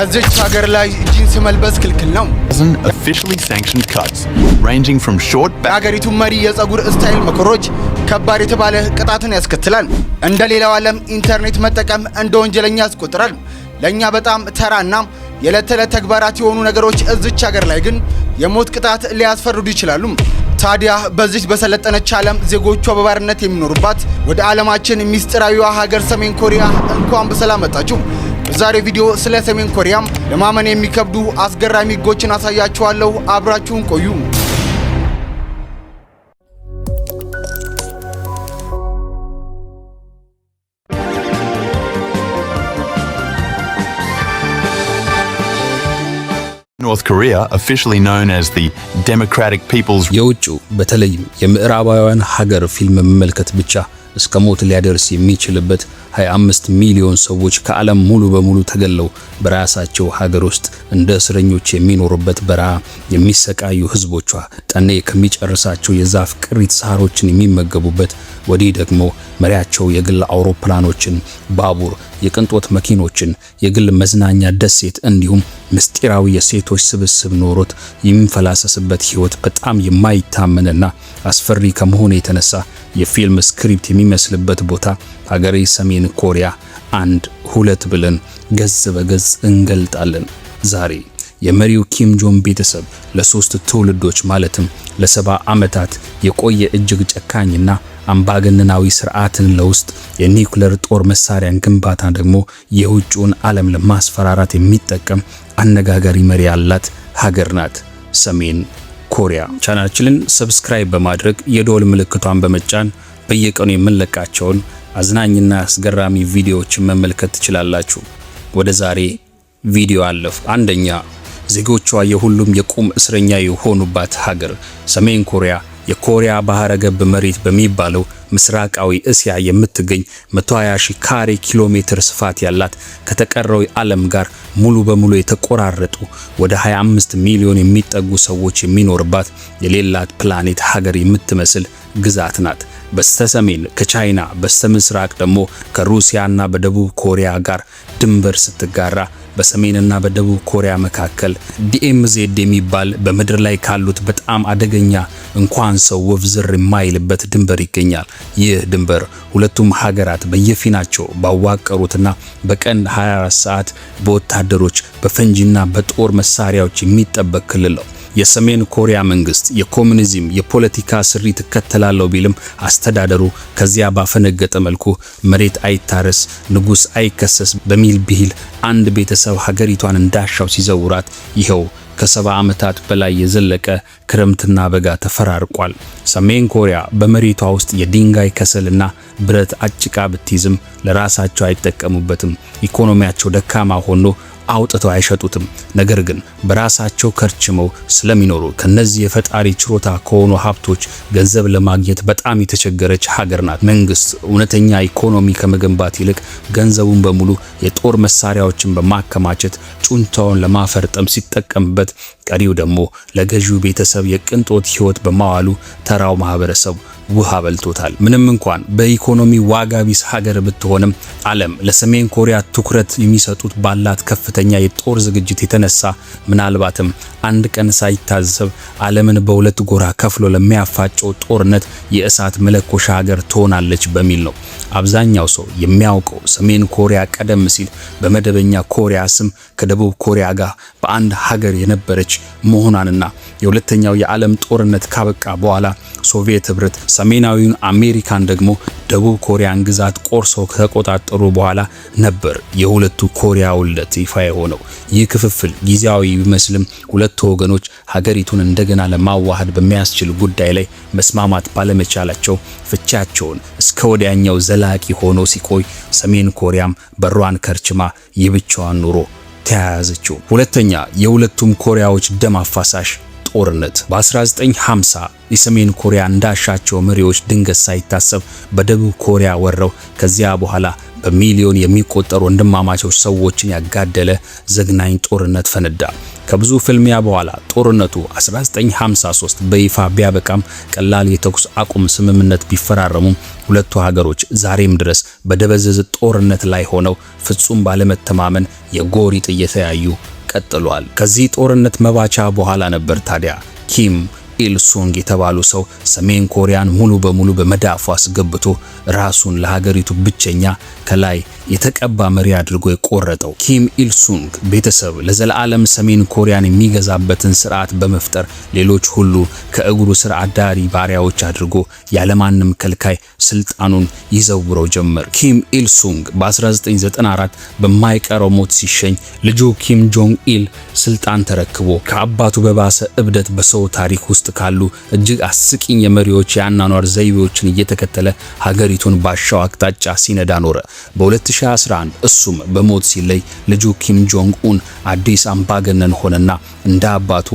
እዚች ሀገር ላይ ጂንስ መልበስ ክልክል ነው። Officially sanctioned cuts ranging from short back ሀገሪቱ መሪ የፀጉር ስታይል መኮሮጅ ከባድ የተባለ ቅጣትን ያስከትላል። እንደ ሌላው ዓለም ኢንተርኔት መጠቀም እንደ ወንጀለኛ ያስቆጥራል። ለኛ በጣም ተራና የዕለት ተዕለት ተግባራት የሆኑ ነገሮች እዚች ሀገር ላይ ግን የሞት ቅጣት ሊያስፈርዱ ይችላሉ። ታዲያ በዚህ በሰለጠነች ዓለም ዜጎቿ በባርነት የሚኖሩባት ወደ ዓለማችን ሚስጥራዊዋ ሀገር ሰሜን ኮሪያ እንኳን በሰላም መጣችሁ። በዛሬው ቪዲዮ ስለ ሰሜን ኮሪያም ለማመን የሚከብዱ አስገራሚ ህጎችን አሳያችኋለሁ። አብራችሁን ቆዩ። North Korea, officially known as the Democratic People's የውጭ በተለይም የምዕራባውያን ሀገር ፊልም መመልከት ብቻ እስከ ሞት ሊያደርስ የሚችልበት 25 ሚሊዮን ሰዎች ከዓለም ሙሉ በሙሉ ተገለው በራሳቸው ሀገር ውስጥ እንደ እስረኞች የሚኖሩበት በረሃ የሚሰቃዩ ህዝቦቿ ጠኔ ከሚጨርሳቸው የዛፍ ቅሪት ሳሮችን የሚመገቡበት ወዲህ ደግሞ መሪያቸው የግል አውሮፕላኖችን፣ ባቡር፣ የቅንጦት መኪኖችን፣ የግል መዝናኛ ደሴት እንዲሁም ምስጢራዊ የሴቶች ስብስብ ኖሮት የሚፈላሰስበት ህይወት በጣም የማይታመንና አስፈሪ ከመሆኑ የተነሳ የፊልም ስክሪፕት የሚመስልበት ቦታ ሀገሬ ሰሜን ኮሪያ 1-2 ብለን ገጽ በገጽ እንገልጣለን። ዛሬ የመሪው ኪም ጆን ቤተሰብ ለሶስት ትውልዶች ማለትም ለ70 ዓመታት የቆየ እጅግ ጨካኝና አምባገነናዊ ስርዓትን ለውስጥ የኒውክሌር ጦር መሳሪያን ግንባታ ደግሞ የውጭውን ዓለም ለማስፈራራት የሚጠቀም አነጋጋሪ መሪ ያላት ሀገር ናት ሰሜን ኮሪያ። ቻናላችንን ሰብስክራይብ በማድረግ የደወል ምልክቷን በመጫን በየቀኑ የምንለቃቸውን አዝናኝና አስገራሚ ቪዲዮዎችን መመልከት ትችላላችሁ። ወደ ዛሬ ቪዲዮ አለፍ። አንደኛ፣ ዜጎቿ የሁሉም የቁም እስረኛ የሆኑባት ሀገር ሰሜን ኮሪያ የኮሪያ ባህረ ገብ መሬት በሚባለው ምስራቃዊ እስያ የምትገኝ 120,000 ካሬ ኪሎ ሜትር ስፋት ያላት ከተቀረው ዓለም ጋር ሙሉ በሙሉ የተቆራረጡ ወደ 25 ሚሊዮን የሚጠጉ ሰዎች የሚኖርባት የሌላት ፕላኔት ሀገር የምትመስል ግዛት ናት። በስተሰሜን ከቻይና በስተምስራቅ ደግሞ ከሩሲያና በደቡብ ኮሪያ ጋር ድንበር ስትጋራ በሰሜንና በደቡብ ኮሪያ መካከል ዲኤምዜድ የሚባል በምድር ላይ ካሉት በጣም አደገኛ እንኳን ሰው ወፍ ዝር የማይልበት ድንበር ይገኛል። ይህ ድንበር ሁለቱም ሀገራት በየፊናቸው ባዋቀሩትና በቀን 24 ሰዓት በወታደሮች በፈንጂና በጦር መሳሪያዎች የሚጠበቅ ክልል ነው። የሰሜን ኮሪያ መንግስት የኮሙኒዝም የፖለቲካ ስሪት ተከተላለው ቢልም አስተዳደሩ ከዚያ ባፈነገጠ መልኩ መሬት አይታረስ፣ ንጉስ አይከሰስ በሚል ብሂል አንድ ቤተሰብ ሀገሪቷን እንዳሻው ሲዘውራት ይኸው ከ70 ዓመታት በላይ የዘለቀ ክረምትና በጋ ተፈራርቋል። ሰሜን ኮሪያ በመሬቷ ውስጥ የድንጋይ ከሰልና ብረት አጭቃ ብትይዝም ለራሳቸው አይጠቀሙበትም። ኢኮኖሚያቸው ደካማ ሆኖ አውጥተው አይሸጡትም። ነገር ግን በራሳቸው ከርችመው ስለሚኖሩ ከነዚህ የፈጣሪ ችሮታ ከሆኑ ሀብቶች ገንዘብ ለማግኘት በጣም የተቸገረች ሀገር ናት። መንግስት እውነተኛ ኢኮኖሚ ከመገንባት ይልቅ ገንዘቡን በሙሉ የጦር መሳሪያዎችን በማከማቸት ጩንቻውን ለማፈርጠም ሲጠቀምበት፣ ቀሪው ደግሞ ለገዢው ቤተሰብ የቅንጦት ህይወት በማዋሉ ተራው ማህበረሰብ ውሃ በልቶታል። ምንም እንኳን በኢኮኖሚ ዋጋ ቢስ ሀገር ብትሆንም ዓለም ለሰሜን ኮሪያ ትኩረት የሚሰጡት ባላት ከፍተኛ የጦር ዝግጅት የተነሳ ምናልባትም አንድ ቀን ሳይታዘብ ዓለምን በሁለት ጎራ ከፍሎ ለሚያፋጨው ጦርነት የእሳት መለኮሻ ሀገር ትሆናለች በሚል ነው። አብዛኛው ሰው የሚያውቀው ሰሜን ኮሪያ ቀደም ሲል በመደበኛ ኮሪያ ስም ከደቡብ ኮሪያ ጋር በአንድ ሀገር የነበረች መሆኗንና የሁለተኛው የዓለም ጦርነት ካበቃ በኋላ ሶቪየት ህብረት ሰሜናዊውን አሜሪካን ደግሞ ደቡብ ኮሪያን ግዛት ቆርሰው ከተቆጣጠሩ በኋላ ነበር የሁለቱ ኮሪያ ውልደት ይፋ የሆነው። ይህ ክፍፍል ጊዜያዊ ቢመስልም ሁለቱ ወገኖች ሀገሪቱን እንደገና ለማዋሃድ በሚያስችል ጉዳይ ላይ መስማማት ባለመቻላቸው ፍቻቸውን እስከ ወዲያኛው ዘላቂ ሆኖ ሲቆይ ሰሜን ኮሪያም በሯን ከርችማ የብቻዋን ኑሮ ተያያዘችው። ሁለተኛ የሁለቱም ኮሪያዎች ደም አፋሳሽ ጦርነት በ1950 የሰሜን ኮሪያ እንዳሻቸው መሪዎች ድንገት ሳይታሰብ በደቡብ ኮሪያ ወረው ከዚያ በኋላ በሚሊዮን የሚቆጠሩ ወንድማማቾች ሰዎችን ያጋደለ ዘግናኝ ጦርነት ፈነዳ። ከብዙ ፍልሚያ በኋላ ጦርነቱ 1953 በይፋ ቢያበቃም ቀላል የተኩስ አቁም ስምምነት ቢፈራረሙም ሁለቱ ሀገሮች ዛሬም ድረስ በደበዘዘ ጦርነት ላይ ሆነው ፍጹም ባለመተማመን የጎሪጥ እየተያዩ ቀጥሏል። ከዚህ ጦርነት መባቻ በኋላ ነበር ታዲያ ኪም ኢል ሱንግ የተባሉ ሰው ሰሜን ኮሪያን ሙሉ በሙሉ በመዳፉ አስገብቶ ራሱን ለሀገሪቱ ብቸኛ ከላይ የተቀባ መሪ አድርጎ የቆረጠው። ኪም ኢል ሱንግ ቤተሰብ ለዘላለም ሰሜን ኮሪያን የሚገዛበትን ስርዓት በመፍጠር ሌሎች ሁሉ ከእግሩ ስር አዳሪ ባሪያዎች አድርጎ ያለማንም ከልካይ ስልጣኑን ይዘውረው ጀመር። ኪም ኢል ሱንግ በ1994 በማይቀረው ሞት ሲሸኝ ልጁ ኪም ጆንግ ኢል ስልጣን ተረክቦ ከአባቱ በባሰ እብደት በሰው ታሪክ ውስጥ ካሉ እጅግ አስቂኝ የመሪዎች የአኗኗር ዘይቤዎችን እየተከተለ ሀገሪቱን ባሻው አቅጣጫ ሲነዳ ኖረ። በ2011 እሱም በሞት ሲለይ ልጁ ኪም ጆንግ ኡን አዲስ አምባገነን ሆነና እንደ አባቱ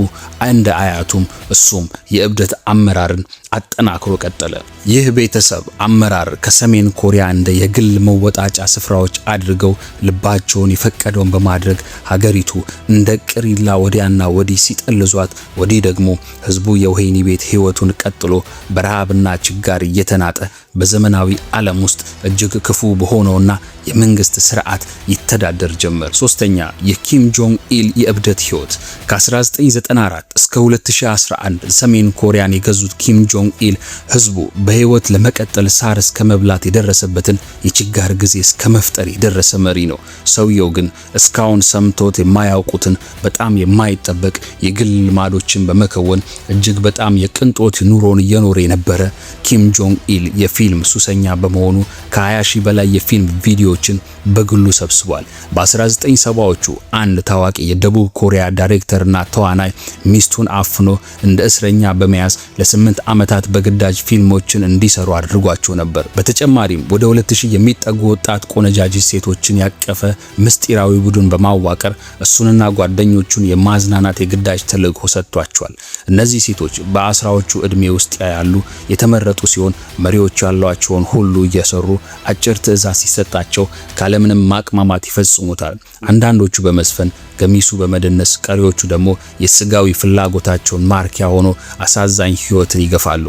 እንደ አያቱም እሱም የእብደት አመራርን አጠናክሮ ቀጠለ። ይህ ቤተሰብ አመራር ከሰሜን ኮሪያ እንደ የግል መወጣጫ ስፍራዎች አድርገው ልባቸውን የፈቀደውን በማድረግ ሀገሪቱ እንደ ቅሪላ ወዲያና ወዲህ ሲጠልዟት፣ ወዲህ ደግሞ ህዝቡ የወህኒ ቤት ህይወቱን ቀጥሎ በረሃብና ችጋር እየተናጠ በዘመናዊ ዓለም ውስጥ እጅግ ክፉ በሆነውና የመንግስት ስርዓት ይተዳደር ጀመር። ሶስተኛ የኪም ጆንግ ኢል የእብደት ህይወት። ከ1994 እስከ 2011 ሰሜን ኮሪያን የገዙት ኪም ጆንግ ኢል ህዝቡ በህይወት ለመቀጠል ሳር እስከ መብላት የደረሰበትን የችጋር ጊዜ እስከ መፍጠር የደረሰ መሪ ነው። ሰውየው ግን እስካሁን ሰምቶት የማያውቁትን በጣም የማይጠበቅ የግል ልማዶችን በመከወን እጅግ በጣም የቅንጦት ኑሮን እየኖረ የነበረ ኪም ጆንግ ኢል የፊልም ሱሰኛ በመሆኑ ከ20 ሺህ በላይ የፊልም ቪዲዮዎችን በግሉ ሰብስቧል። በ1970ዎቹ አንድ ታዋቂ የደቡብ ኮሪያ ዳይሬክተርና ተዋናይ ሚስቱን አፍኖ እንደ እስረኛ በመያዝ ለ8 ዓመታት በግዳጅ ፊልሞችን እንዲሰሩ አድርጓቸው ነበር። በተጨማሪም ወደ 2000 የሚጠጉ ወጣት ቆነጃጅት ሴቶችን ያቀፈ ምስጢራዊ ቡድን በማዋቀር እሱንና ጓደኞቹን የማዝናናት የግዳጅ ተልዕኮ ሰጥቷቸዋል። እነዚህ ሴቶች በአስራዎቹ ዕድሜ ውስጥ ያሉ የተመረጡ ሲሆን መሪዎች ያሏቸውን ሁሉ እየሰሩ አጭር ትዕዛዝ ሲሰጣቸው ካለምንም ማቅማማት ይፈጽሙታል። አንዳንዶቹ በመስፈን ገሚሱ በመደነስ ቀሪዎቹ ደግሞ የስጋዊ ፍላጎታቸውን ማርኪያ ሆኖ አሳዛኝ ህይወትን ይገፋሉ።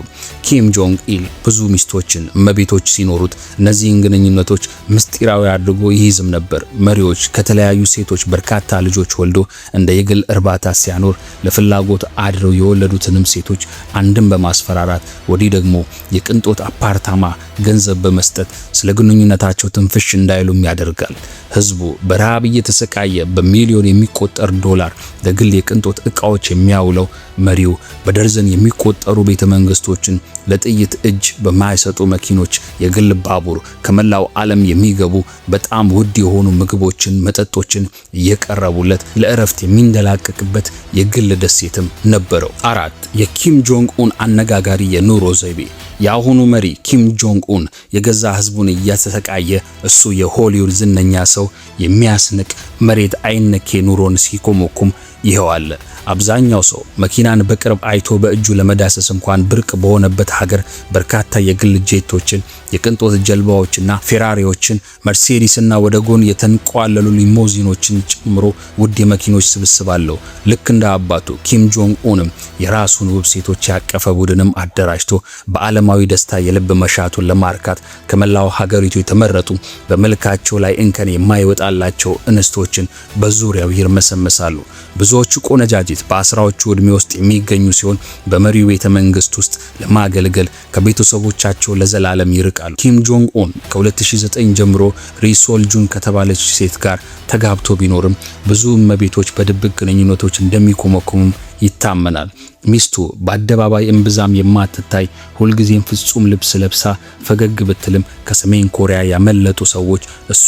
ኪም ጆንግ ኢል ብዙ ሚስቶችን እመቤቶች ሲኖሩት እነዚህን ግንኙነቶች ምስጢራዊ አድርጎ ይይዝም ነበር። መሪዎች ከተለያዩ ሴቶች በርካታ ልጆች ወልዶ እንደ የግል እርባታ ሲያኖር ለፍላጎት አድረው የወለዱትንም ሴቶች አንድም በማስፈራራት ወዲህ ደግሞ የቅንጦት አፓርታማ ገንዘብ በመስጠት ስለ ግንኙነታቸው ትንፍሽ እንዳይሉም ያደርጋል። ህዝቡ በረሃብ እየተሰቃየ በሚሊዮን የሚቆጠር ዶላር ለግል የቅንጦት ዕቃዎች የሚያውለው መሪው በደርዘን የሚቆጠሩ ቤተመንግስቶችን ለጥይት እጅ በማይሰጡ መኪኖች፣ የግል ባቡር፣ ከመላው ዓለም የሚገቡ በጣም ውድ የሆኑ ምግቦችን፣ መጠጦችን እየቀረቡለት ለእረፍት የሚንደላቀቅበት የግል ደሴትም ነበረው። 4 የኪም ጆንግ ኡን አነጋጋሪ የኑሮ ዘይቤ። የአሁኑ መሪ ኪም ጆንግ ኡን የገዛ ህዝቡን እያሰቃየ እሱ የሆሊውድ ዝነኛ ሰው የሚያስንቅ መሬት አይነኬ ኑሮን ሲኮመኩም ይሄው አለ። አብዛኛው ሰው መኪናን በቅርብ አይቶ በእጁ ለመዳሰስ እንኳን ብርቅ በሆነበት ሀገር በርካታ የግል ጄቶችን፣ የቅንጦት ጀልባዎችና ፌራሪዎችን፣ መርሴዲስና ወደ ጎን የተንቋለሉ ሊሞዚኖችን ጨምሮ ውድ የመኪኖች ስብስብ አለው። ልክ እንደ አባቱ ኪም ጆንግ ኡንም የራሱን ውብ ሴቶች ያቀፈ ቡድንም አደራጅቶ በዓለማዊ ደስታ የልብ መሻቱን ለማርካት ከመላው ሀገሪቱ የተመረጡ በመልካቸው ላይ እንከን የማይወጣላቸው እንስቶችን በዙሪያው ይርመሰመሳሉ። ብዙዎቹ ቆነጃጅት በአስራዎቹ ዕድሜ ውስጥ የሚገኙ ሲሆን በመሪው ቤተ መንግስት ውስጥ ለማገልገል ከቤተሰቦቻቸው ለዘላለም ይርቃሉ። ኪም ጆንግ ኡን ከ2009 ጀምሮ ሪሶል ጁን ከተባለች ሴት ጋር ተጋብቶ ቢኖርም ብዙ እመቤቶች በድብቅ ግንኙነቶች እንደሚኮመኮሙም ይታመናል። ሚስቱ በአደባባይ እምብዛም የማትታይ ሁልጊዜም ፍጹም ልብስ ለብሳ ፈገግ ብትልም ከሰሜን ኮሪያ ያመለጡ ሰዎች እሷ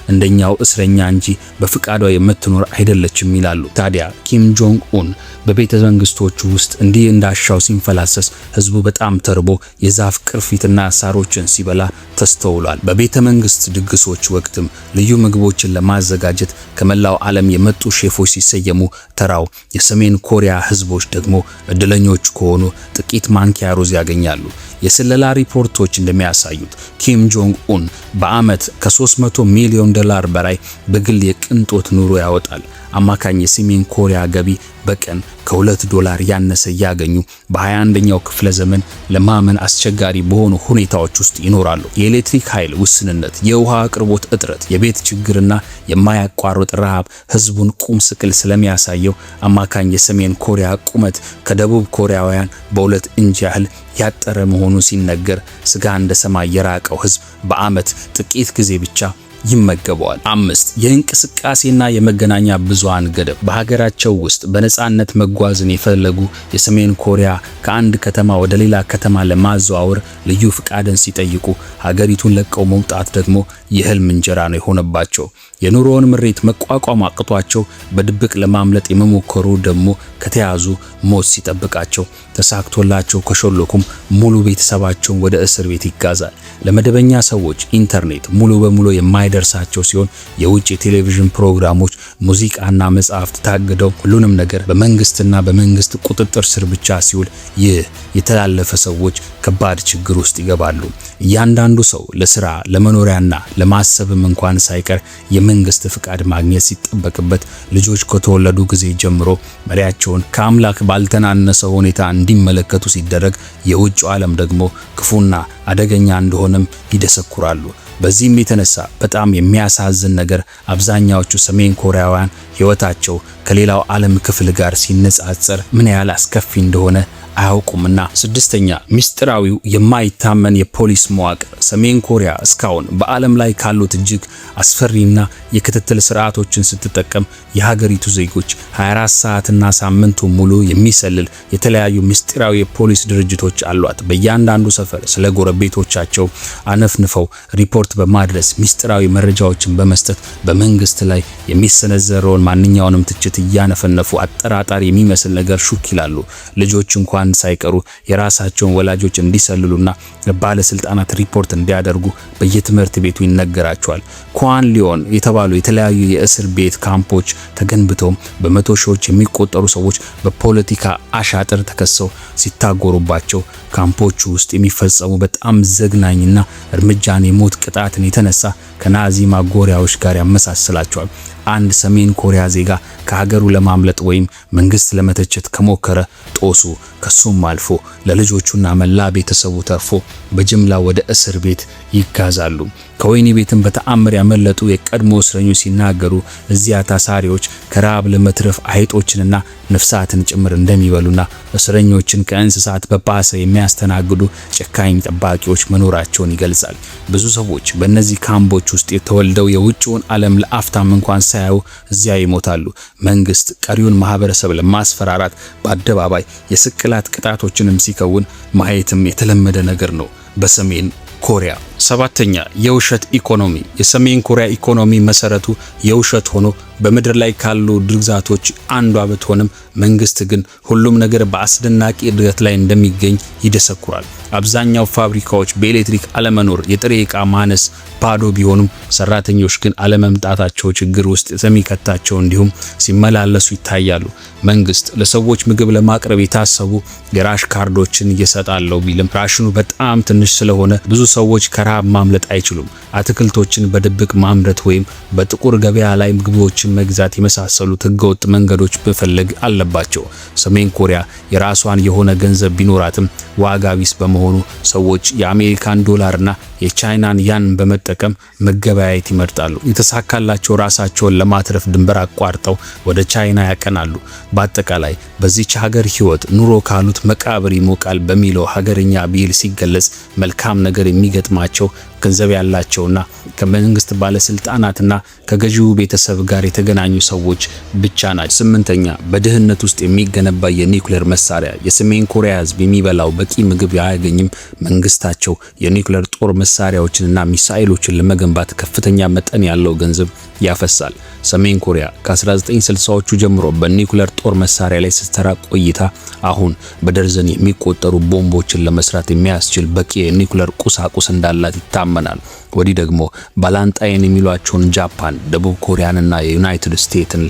እንደኛው እስረኛ እንጂ በፍቃዷ የምትኖር አይደለችም ይላሉ። ታዲያ ኪም ጆንግ ኡን በቤተ መንግስቶቹ ውስጥ እንዲህ እንዳሻው ሲንፈላሰስ ህዝቡ በጣም ተርቦ የዛፍ ቅርፊትና ሳሮችን ሲበላ ተስተውሏል። በቤተ መንግስት ድግሶች ወቅትም ልዩ ምግቦችን ለማዘጋጀት ከመላው ዓለም የመጡ ሼፎች ሲሰየሙ፣ ተራው የሰሜን ኮሪያ ህዝቦች ደግሞ እድለኞች ከሆኑ ጥቂት ማንኪያ ሩዝ ያገኛሉ። የስለላ ሪፖርቶች እንደሚያሳዩት ኪም ጆንግ ኡን በአመት ከ300 ሚሊዮን ዶላር በላይ በግል የቅንጦት ኑሮ ያወጣል። አማካኝ የሰሜን ኮሪያ ገቢ በቀን $2 ያነሰ ያገኙ በ21ኛው ክፍለ ዘመን ለማመን አስቸጋሪ በሆኑ ሁኔታዎች ውስጥ ይኖራሉ። የኤሌክትሪክ ኃይል ውስንነት፣ የውሃ አቅርቦት እጥረት፣ የቤት ችግርና የማያቋርጥ ረሃብ ህዝቡን ቁም ስቅል ስለሚያሳየው አማካኝ የሰሜን ኮሪያ ቁመት ከደቡብ ኮሪያውያን በ2 ኢንች ያህል ያጠረ መሆኑ ሲነገር ስጋ እንደ ሰማይ የራቀው ህዝብ በአመት ጥቂት ጊዜ ብቻ ይመገበዋል። 5 የእንቅስቃሴና የመገናኛ ብዙሃን ገደብ። በሀገራቸው ውስጥ በነጻነት መጓዝን የፈለጉ የሰሜን ኮሪያ ከአንድ ከተማ ወደ ሌላ ከተማ ለማዘዋወር ልዩ ፍቃድን ሲጠይቁ ሀገሪቱን ለቀው መውጣት ደግሞ የህልም እንጀራ ነው የሆነባቸው። የኑሮውን ምሬት መቋቋም አቅቷቸው በድብቅ ለማምለጥ የመሞከሩ ደግሞ ከተያዙ ሞት ሲጠብቃቸው፣ ተሳክቶላቸው ከሾለኩም ሙሉ ቤተሰባቸውን ወደ እስር ቤት ይጋዛል። ለመደበኛ ሰዎች ኢንተርኔት ሙሉ በሙሉ የማይደርሳቸው ሲሆን የውጭ የቴሌቪዥን ፕሮግራሞች፣ ሙዚቃና መጽሐፍት ታግደው ሁሉንም ነገር በመንግስትና በመንግስት ቁጥጥር ስር ብቻ ሲውል ይህ የተላለፈ ሰዎች ከባድ ችግር ውስጥ ይገባሉ። እያንዳንዱ ሰው ለስራ ለመኖሪያና ለማሰብም እንኳን ሳይቀር የመንግስት ፍቃድ ማግኘት ሲጠበቅበት ልጆች ከተወለዱ ጊዜ ጀምሮ መሪያቸውን ከአምላክ ባልተናነሰ ሁኔታ እንዲመለከቱ ሲደረግ የውጭው ዓለም ደግሞ ክፉና አደገኛ እንደሆነም ይደሰኩራሉ። በዚህም የተነሳ በጣም የሚያሳዝን ነገር አብዛኛዎቹ ሰሜን ኮሪያውያን ህይወታቸው ከሌላው ዓለም ክፍል ጋር ሲነጻጸር ምን ያህል አስከፊ እንደሆነ አያውቁምና። 6ኛ ሚስጥራዊው የማይታመን የፖሊስ መዋቅር። ሰሜን ኮሪያ እስካሁን በዓለም ላይ ካሉት እጅግ አስፈሪና የክትትል ስርዓቶችን ስትጠቀም የሀገሪቱ ዜጎች 24 ሰዓትና ሳምንቱ ሙሉ የሚሰልል የተለያዩ ሚስጥራዊ የፖሊስ ድርጅቶች አሏት። በእያንዳንዱ ሰፈር ስለ ጎረቤቶቻቸው አነፍንፈው ሪፖርት በማድረስ ሚስጥራዊ መረጃዎችን በመስጠት በመንግስት ላይ የሚሰነዘረውን ማንኛውንም ትችት እያነፈነፉ አጠራጣሪ የሚመስል ነገር ሹክ ይላሉ። ልጆች እንኳን ሳይቀሩ የራሳቸውን ወላጆች እንዲሰልሉና ባለስልጣናት ሪፖርት እንዲያደርጉ በየትምህርት ቤቱ ይነገራቸዋል። ኳን ሊዮን የተባሉ የተለያዩ የእስር ቤት ካምፖች ተገንብተው በመቶ ሺዎች የሚቆጠሩ ሰዎች በፖለቲካ አሻጥር ተከሰው ሲታጎሩባቸው ካምፖቹ ውስጥ የሚፈጸሙ በጣም ዘግናኝና እርምጃን የሞት ቅጣትን የተነሳ ከናዚ ማጎሪያዎች ጋር ያመሳስላቸዋል። አንድ ሰሜን ኮሪያ ዜጋ ከሀገሩ ለማምለጥ ወይም መንግስት ለመተቸት ከሞከረ ጦሱ ከሱም አልፎ ለልጆቹና መላ ቤተሰቡ ተርፎ በጅምላ ወደ እስር ቤት ይጋዛሉ። ከወህኒ ቤትም በተአምር ያመለጡ የቀድሞ እስረኞች ሲናገሩ እዚያ ታሳሪዎች ከረሃብ ለመትረፍ አይጦችንና ነፍሳትን ጭምር እንደሚበሉና እስረኞችን ከእንስሳት በባሰ የሚያስተናግዱ ጨካኝ ጠባቂዎች መኖራቸውን ይገልጻል። ብዙ ሰዎች በእነዚህ ካምፖች ውስጥ የተወልደው የውጭውን ዓለም ለአፍታም እንኳን ሳያዩ እዚያ ይሞታሉ። መንግስት ቀሪውን ማህበረሰብ ለማስፈራራት በአደባባይ የስቅላት ቅጣቶችንም ሲከውን ማየትም የተለመደ ነገር ነው በሰሜን ኮሪያ። 7ኛ የውሸት ኢኮኖሚ። የሰሜን ኮሪያ ኢኮኖሚ መሰረቱ የውሸት ሆኖ በምድር ላይ ካሉ ግዛቶች አንዷ ብትሆንም መንግስት ግን ሁሉም ነገር በአስደናቂ እድገት ላይ እንደሚገኝ ይደሰኩራል። አብዛኛው ፋብሪካዎች በኤሌክትሪክ አለመኖር፣ የጥሬ ዕቃ ማነስ ባዶ ቢሆኑም ሰራተኞች ግን አለመምጣታቸው ችግር ውስጥ የሚከታቸው እንዲሁም ሲመላለሱ ይታያሉ። መንግስት ለሰዎች ምግብ ለማቅረብ የታሰቡ የራሽ ካርዶችን እየሰጣለው ቢልም ራሽኑ በጣም ትንሽ ስለሆነ ብዙ ሰዎች ከረሃብ ማምለጥ አይችሉም። አትክልቶችን በድብቅ ማምረት ወይም በጥቁር ገበያ ላይ ምግቦችን መግዛት የመሳሰሉት ህገወጥ መንገዶች መፈለግ አለባቸው። ሰሜን ኮሪያ የራሷን የሆነ ገንዘብ ቢኖራትም ዋጋ ቢስ በመሆኑ ሰዎች የአሜሪካን ዶላርና የቻይናን ያን በመጠቀም መገበያየት ይመርጣሉ። የተሳካላቸው ራሳቸውን ለማትረፍ ድንበር አቋርጠው ወደ ቻይና ያቀናሉ። በአጠቃላይ በዚች ሀገር ህይወት ኑሮ ካሉት መቃብር ይሞቃል በሚለው ሀገርኛ ብሂል ሲገለጽ መልካም ነገር የሚገጥማቸው ገንዘብ ያላቸውና ከመንግስት ባለስልጣናትና ከገዢው ቤተሰብ ጋር የተገናኙ ሰዎች ብቻ ናቸው። 8ኛ በድህነት ውስጥ የሚገነባ የኒውክሌር መሳሪያ። የሰሜን ኮሪያ ህዝብ የሚበላው በቂ ምግብ አያገኝም። መንግስታቸው የኒውክሌር ጦር መሳሪያዎችንና ሚሳኤሎችን ለመገንባት ከፍተኛ መጠን ያለው ገንዘብ ያፈሳል። ሰሜን ኮሪያ ከ1960ዎቹ ጀምሮ በኒውክሌር ጦር መሳሪያ ላይ ስትሰራ ቆይታ አሁን በደርዘን የሚቆጠሩ ቦምቦችን ለመስራት የሚያስችል በቂ የኒውክሌር ቁሳቁስ እንዳላት ይታመናል። ወዲህ ደግሞ ባላንጣይን የሚሏቸውን ጃፓን፣ ደቡብ ኮሪያንና የዩናይትድ ስቴትስን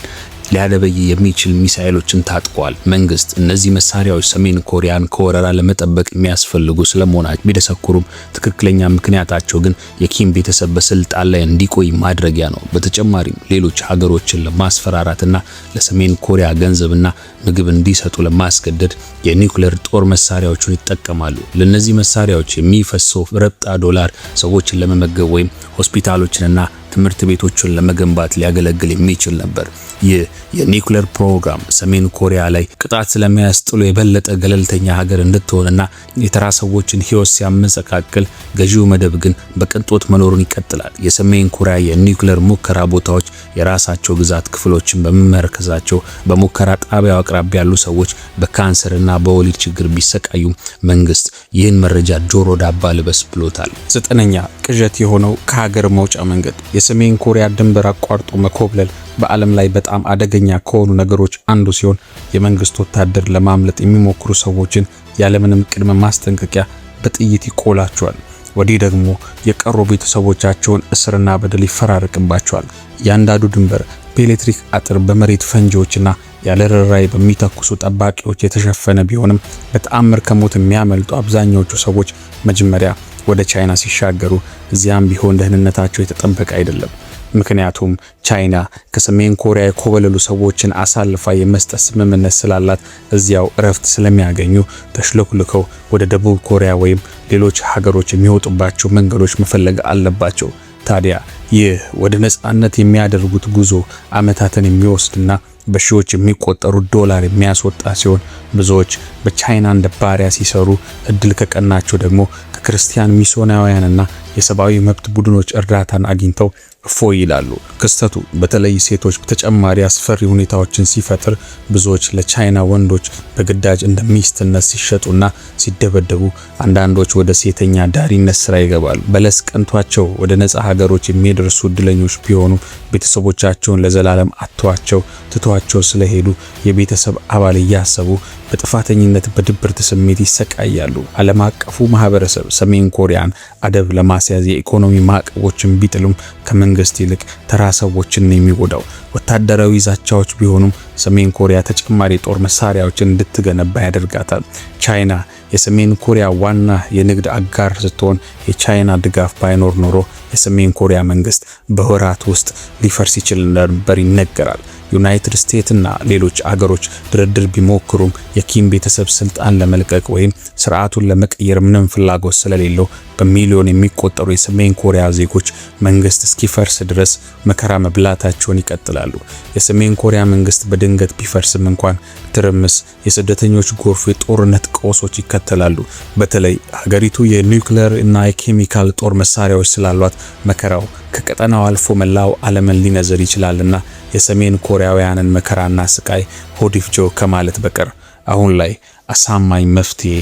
ሊያደበይ የሚችል ሚሳኤሎችን ታጥቋል። መንግስት እነዚህ መሳሪያዎች ሰሜን ኮሪያን ከወረራ ለመጠበቅ የሚያስፈልጉ ስለመሆናቸው ቢደሰኩሩም ትክክለኛ ምክንያታቸው ግን የኪም ቤተሰብ በስልጣን ላይ እንዲቆይ ማድረጊያ ነው። በተጨማሪም ሌሎች ሀገሮችን ለማስፈራራትና ለሰሜን ኮሪያ ገንዘብና ምግብ እንዲሰጡ ለማስገደድ የኒውክሌር ጦር መሳሪያዎችን ይጠቀማሉ። ለነዚህ መሳሪያዎች የሚፈሰው ረብጣ ዶላር ሰዎችን ለመመገብ ወይም ሆስፒታሎችንና ትምህርት ቤቶችን ለመገንባት ሊያገለግል የሚችል ነበር። ይህ የኒውክሌር ፕሮግራም ሰሜን ኮሪያ ላይ ቅጣት ስለሚያስጥሉ የበለጠ ገለልተኛ ሀገር እንድትሆንና የተራ ሰዎችን ሕይወት ሲያመሰቃቅል፣ ገዢው መደብ ግን በቅንጦት መኖሩን ይቀጥላል። የሰሜን ኮሪያ የኒውክሌር ሙከራ ቦታዎች የራሳቸው ግዛት ክፍሎችን በመመርከዛቸው በሙከራ ጣቢያው አቅራቢያ ያሉ ሰዎች በካንሰርና በወሊድ ችግር ቢሰቃዩም መንግስት ይህን መረጃ ጆሮ ዳባ ልበስ ብሎታል። 9ኛ ቅዠት የሆነው ከሀገር መውጫ መንገድ የሰሜን ኮሪያ ድንበር አቋርጦ መኮብለል በዓለም ላይ በጣም አደገኛ ከሆኑ ነገሮች አንዱ ሲሆን የመንግስት ወታደር ለማምለጥ የሚሞክሩ ሰዎችን ያለምንም ቅድመ ማስጠንቀቂያ በጥይት ይቆላቸዋል። ወዲህ ደግሞ የቀሩ ቤተሰቦቻቸውን እስርና በደል ይፈራረቅባቸዋል። ያንዳንዱ ድንበር በኤሌክትሪክ አጥር፣ በመሬት ፈንጂዎችና ያለ ርኅራኄ በሚተኩሱ ጠባቂዎች የተሸፈነ ቢሆንም በተአምር ከሞት የሚያመልጡ አብዛኛዎቹ ሰዎች መጀመሪያ ወደ ቻይና ሲሻገሩ እዚያም ቢሆን ደህንነታቸው የተጠበቀ አይደለም። ምክንያቱም ቻይና ከሰሜን ኮሪያ የኮበለሉ ሰዎችን አሳልፋ የመስጠት ስምምነት ስላላት እዚያው እረፍት ስለሚያገኙ ተሽለክልከው ወደ ደቡብ ኮሪያ ወይም ሌሎች ሀገሮች የሚወጡባቸው መንገዶች መፈለግ አለባቸው። ታዲያ ይህ ወደ ነጻነት የሚያደርጉት ጉዞ ዓመታትን የሚወስድና በሺዎች የሚቆጠሩ ዶላር የሚያስወጣ ሲሆን ብዙዎች በቻይና እንደ ባሪያ ሲሰሩ፣ እድል ከቀናቸው ደግሞ ከክርስቲያን ሚስዮናውያንና የሰብአዊ መብት ቡድኖች እርዳታን አግኝተው እፎይ ይላሉ። ክስተቱ በተለይ ሴቶች ተጨማሪ አስፈሪ ሁኔታዎችን ሲፈጥር ብዙዎች ለቻይና ወንዶች በግዳጅ እንደ ሚስትነት ሲሸጡና ሲደበደቡ፣ አንዳንዶች ወደ ሴተኛ ዳሪነት ስራ ይገባሉ። በለስ ቀንቷቸው ወደ ነጻ ሀገሮች የሚደርሱ እድለኞች ቢሆኑ ቤተሰቦቻቸውን ለዘላለም አጥተዋቸው ትተዋቸው ስለሄዱ የቤተሰብ አባል እያሰቡ በጥፋተኝነት በድብርት ስሜት ይሰቃያሉ። ዓለም አቀፉ ማህበረሰብ ሰሜን ኮሪያን አደብ ለማስያዝ የኢኮኖሚ ማዕቀቦችን ቢጥሉም ከመንግስት ይልቅ ተራ ሰዎችን የሚጎዳው ወታደራዊ ዛቻዎች ቢሆኑም ሰሜን ኮሪያ ተጨማሪ ጦር መሳሪያዎችን እንድትገነባ ያደርጋታል። ቻይና የሰሜን ኮሪያ ዋና የንግድ አጋር ስትሆን የቻይና ድጋፍ ባይኖር ኖሮ የሰሜን ኮሪያ መንግስት በወራት ውስጥ ሊፈርስ ይችል ነበር ይነገራል። ዩናይትድ ስቴትስ እና ሌሎች አገሮች ድርድር ቢሞክሩም የኪም ቤተሰብ ስልጣን ለመልቀቅ ወይም ስርዓቱን ለመቀየር ምንም ፍላጎት ስለሌለው በሚሊዮን የሚቆጠሩ የሰሜን ኮሪያ ዜጎች መንግስት እስኪፈርስ ድረስ መከራ መብላታቸውን ይቀጥላሉ። የሰሜን ኮሪያ መንግስት በድንገት ቢፈርስም እንኳን ትርምስ፣ የስደተኞች ጎርፍ፣ የጦርነት ቀውሶች ይከተላሉ። በተለይ ሀገሪቱ የኒውክሌር እና የኬሚካል ጦር መሳሪያዎች ስላሏት መከራው ከቀጠናው አልፎ መላው ዓለምን ሊነዝር ይችላልና የሰሜን ኮሪያውያንን መከራና ስቃይ ሆዲፍጆ ከማለት በቀር አሁን ላይ አሳማኝ መፍትሄ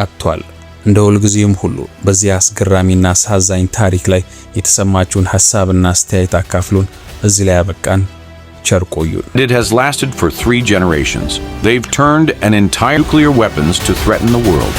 አጥቷል። እንደ ሁልጊዜም ሁሉ በዚህ አስገራሚና አሳዛኝ ታሪክ ላይ የተሰማችሁን ሐሳብና አስተያየት አካፍሉን። እዚህ ላይ አበቃን። ቸር ቆዩን። It has lasted for 3 generations. They've turned an entire nuclear weapons to threaten the world.